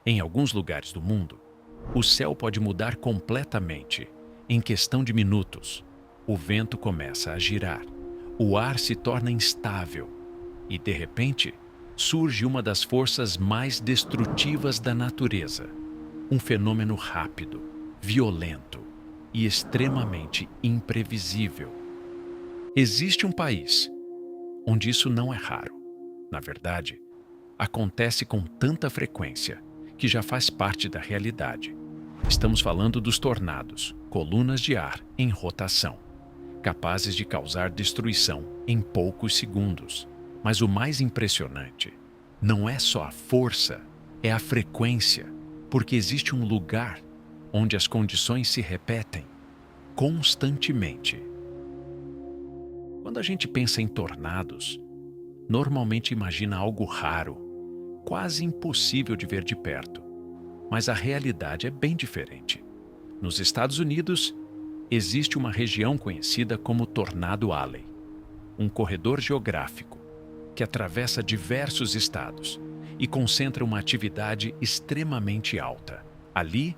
Em alguns lugares do mundo, o céu pode mudar completamente. Em questão de minutos, o vento começa a girar, o ar se torna instável e, de repente, surge uma das forças mais destrutivas da natureza. Um fenômeno rápido, violento e extremamente imprevisível. Existe um país onde isso não é raro. Na verdade, acontece com tanta frequência que já faz parte da realidade. Estamos falando dos tornados, colunas de ar em rotação, capazes de causar destruição em poucos segundos. Mas o mais impressionante não é só a força, é a frequência, porque existe um lugar onde as condições se repetem constantemente. Quando a gente pensa em tornados, normalmente imagina algo raro, quase impossível de ver de perto. Mas a realidade é bem diferente. Nos Estados Unidos, existe uma região conhecida como Tornado Alley, um corredor geográfico que atravessa diversos estados e concentra uma atividade extremamente alta. Ali,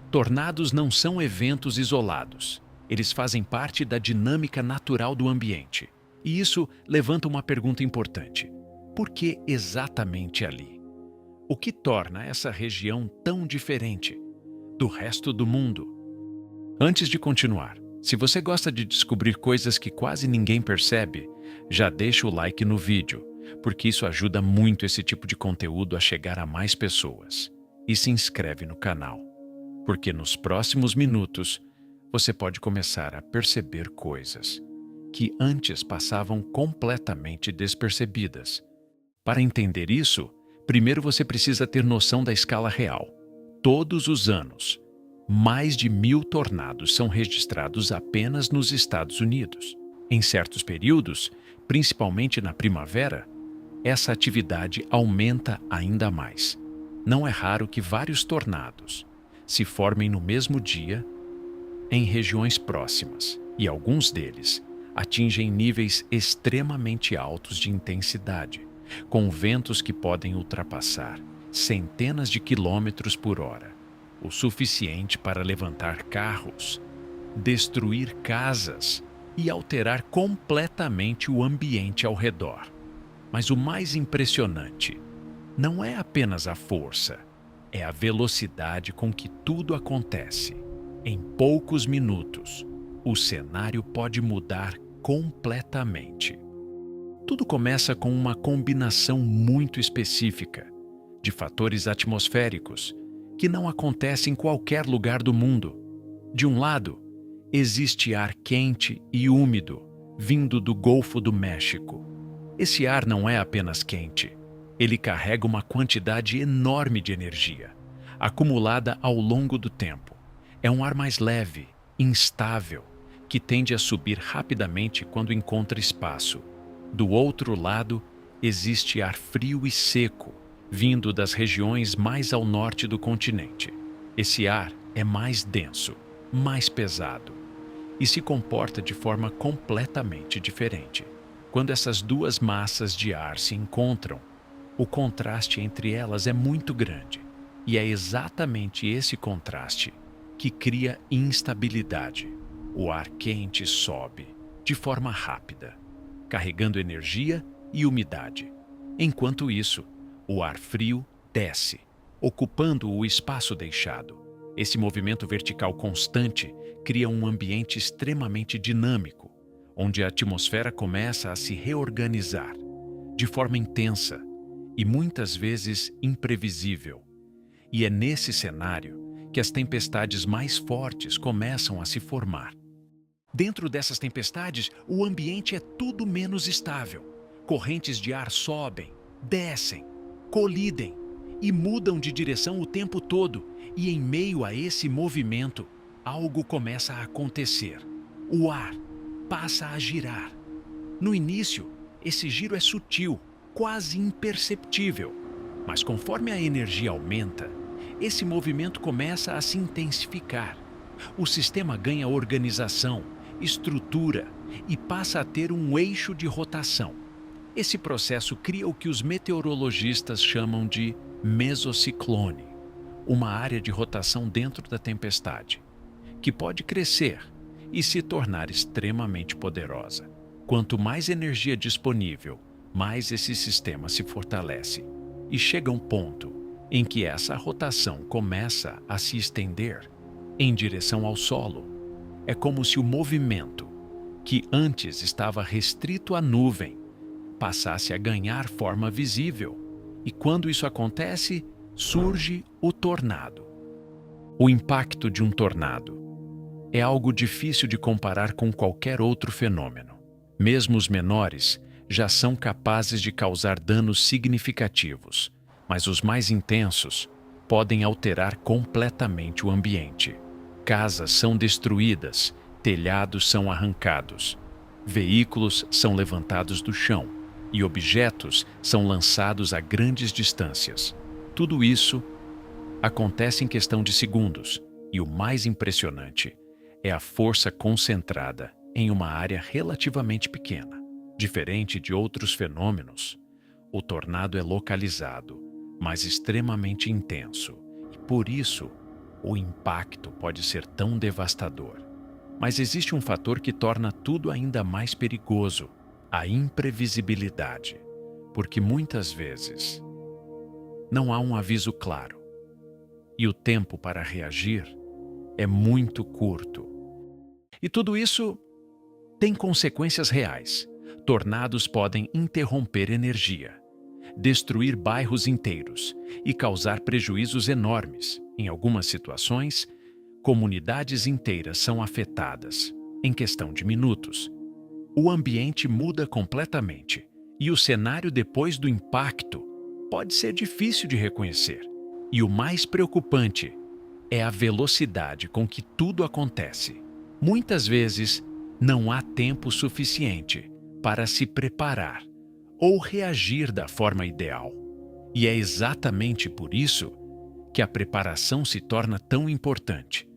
tornados não são eventos isolados. Eles fazem parte da dinâmica natural do ambiente. E isso levanta uma pergunta importante. Por que exatamente ali? O que torna essa região tão diferente do resto do mundo? Antes de continuar, se você gosta de descobrir coisas que quase ninguém percebe, já deixa o like no vídeo, porque isso ajuda muito esse tipo de conteúdo a chegar a mais pessoas. E se inscreve no canal, porque nos próximos minutos você pode começar a perceber coisas que antes passavam completamente despercebidas. Para entender isso, primeiro você precisa ter noção da escala real. Todos os anos, mais de 1000 tornados são registrados apenas nos Estados Unidos. Em certos períodos, principalmente na primavera, essa atividade aumenta ainda mais. Não é raro que vários tornados se formem no mesmo dia em regiões próximas, e alguns deles atingem níveis extremamente altos de intensidade, com ventos que podem ultrapassar centenas de quilômetros por hora, o suficiente para levantar carros, destruir casas e alterar completamente o ambiente ao redor. Mas o mais impressionante não é apenas a força, é a velocidade com que tudo acontece. Em poucos minutos, o cenário pode mudar completamente. Tudo começa com uma combinação muito específica de fatores atmosféricos que não acontecem em qualquer lugar do mundo. De um lado, existe ar quente e úmido vindo do Golfo do México. Esse ar não é apenas quente, ele carrega uma quantidade enorme de energia, acumulada ao longo do tempo. É um ar mais leve, instável, que tende a subir rapidamente quando encontra espaço. Do outro lado, existe ar frio e seco, vindo das regiões mais ao norte do continente. Esse ar é mais denso, mais pesado, e se comporta de forma completamente diferente. Quando essas duas massas de ar se encontram, o contraste entre elas é muito grande, e é exatamente esse contraste que cria instabilidade. O ar quente sobe de forma rápida, carregando energia e umidade. Enquanto isso, o ar frio desce, ocupando o espaço deixado. Esse movimento vertical constante cria um ambiente extremamente dinâmico, onde a atmosfera começa a se reorganizar de forma intensa e muitas vezes imprevisível. E é nesse cenário que as tempestades mais fortes começam a se formar. Dentro dessas tempestades, o ambiente é tudo menos estável. Correntes de ar sobem, descem, colidem e mudam de direção o tempo todo. E em meio a esse movimento, algo começa a acontecer. O ar passa a girar. No início, esse giro é sutil, quase imperceptível. Mas conforme a energia aumenta, esse movimento começa a se intensificar. O sistema ganha organização, estrutura e passa a ter um eixo de rotação. Esse processo cria o que os meteorologistas chamam de mesociclone, uma área de rotação dentro da tempestade, que pode crescer e se tornar extremamente poderosa. Quanto mais energia disponível, mais esse sistema se fortalece e chega a um ponto em que essa rotação começa a se estender em direção ao solo. É como se o movimento, que antes estava restrito à nuvem, passasse a ganhar forma visível. E quando isso acontece, surge o tornado. O impacto de um tornado é algo difícil de comparar com qualquer outro fenômeno. Mesmo os menores já são capazes de causar danos significativos, mas os mais intensos podem alterar completamente o ambiente. Casas são destruídas, telhados são arrancados, veículos são levantados do chão e objetos são lançados a grandes distâncias. Tudo isso acontece em questão de segundos, e o mais impressionante é a força concentrada em uma área relativamente pequena. Diferente de outros fenômenos, o tornado é localizado, mas extremamente intenso, e por isso o impacto pode ser tão devastador. Mas existe um fator que torna tudo ainda mais perigoso: a imprevisibilidade, porque muitas vezes não há um aviso claro, e o tempo para reagir é muito curto. E tudo isso tem consequências reais. Tornados podem interromper energia, destruir bairros inteiros e causar prejuízos enormes. Em algumas situações, comunidades inteiras são afetadas em questão de minutos. O ambiente muda completamente e o cenário depois do impacto pode ser difícil de reconhecer. E o mais preocupante é a velocidade com que tudo acontece. Muitas vezes, não há tempo suficiente para se preparar ou reagir da forma ideal. E é exatamente por isso que a preparação se torna tão importante.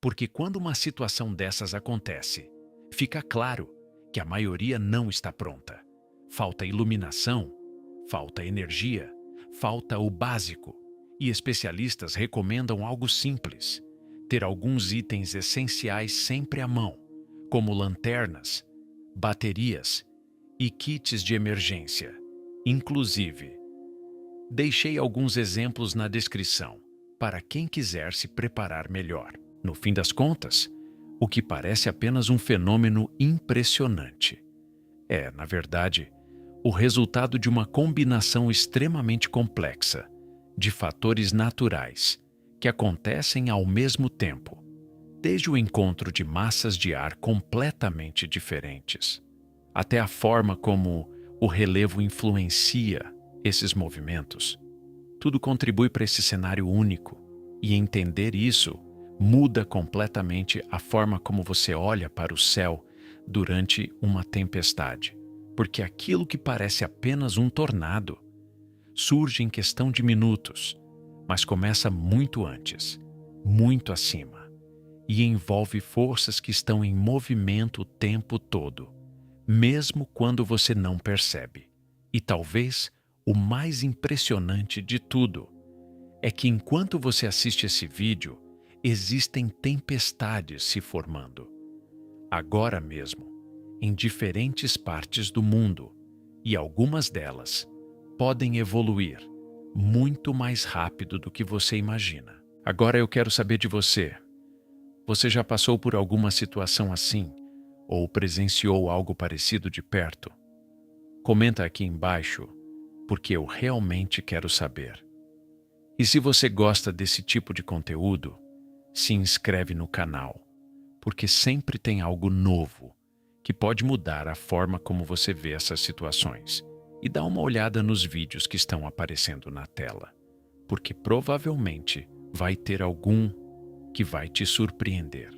Porque quando uma situação dessas acontece, fica claro que a maioria não está pronta. Falta iluminação, falta energia, falta o básico. E especialistas recomendam algo simples: ter alguns itens essenciais sempre à mão, como lanternas, baterias e kits de emergência. Inclusive, deixei alguns exemplos na descrição para quem quiser se preparar melhor. No fim das contas, o que parece apenas um fenômeno impressionante é, na verdade, o resultado de uma combinação extremamente complexa de fatores naturais que acontecem ao mesmo tempo, desde o encontro de massas de ar completamente diferentes, até a forma como o relevo influencia esses movimentos. Tudo contribui para esse cenário único, e entender isso muda completamente a forma como você olha para o céu durante uma tempestade, porque aquilo que parece apenas um tornado surge em questão de minutos, mas começa muito antes, muito acima, e envolve forças que estão em movimento o tempo todo, mesmo quando você não percebe. E talvez o mais impressionante de tudo é que enquanto você assiste esse vídeo, existem tempestades se formando. Agora mesmo, em diferentes partes do mundo, e algumas delas podem evoluir muito mais rápido do que você imagina. Agora eu quero saber de você. Você já passou por alguma situação assim? Ou presenciou algo parecido de perto? Comenta aqui embaixo, porque eu realmente quero saber. E se você gosta desse tipo de conteúdo, se inscreve no canal, porque sempre tem algo novo que pode mudar a forma como você vê essas situações. E dá uma olhada nos vídeos que estão aparecendo na tela, porque provavelmente vai ter algum que vai te surpreender.